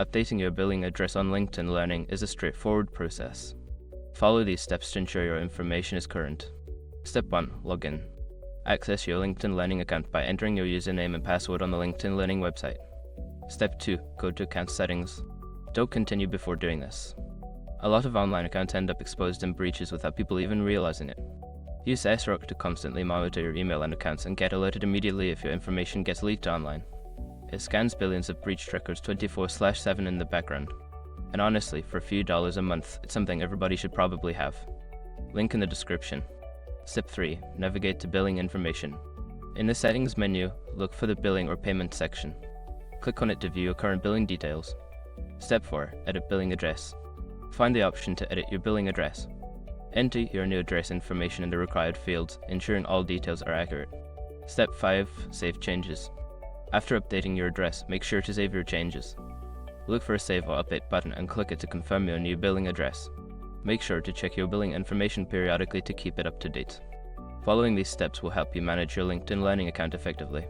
Updating your billing address on LinkedIn Learning is a straightforward process. Follow these steps to ensure your information is current. Step 1. Login. Access your LinkedIn Learning account by entering your username and password on the LinkedIn Learning website. Step 2. Go to Account Settings. Don't continue before doing this. A lot of online accounts end up exposed in breaches without people even realizing it. Use SROC to constantly monitor your email and accounts and get alerted immediately if your information gets leaked online. It scans billions of breached records 24/7 in the background. And honestly, for a few dollars a month, it's something everybody should probably have. Link in the description. Step 3. Navigate to Billing Information. In the Settings menu, look for the Billing or Payment section. Click on it to view your current billing details. Step 4. Edit Billing Address. Find the option to edit your billing address. Enter your new address information in the required fields, ensuring all details are accurate. Step 5. Save Changes. After updating your address, make sure to save your changes. Look for a Save or Update button and click it to confirm your new billing address. Make sure to check your billing information periodically to keep it up to date. Following these steps will help you manage your LinkedIn Learning account effectively.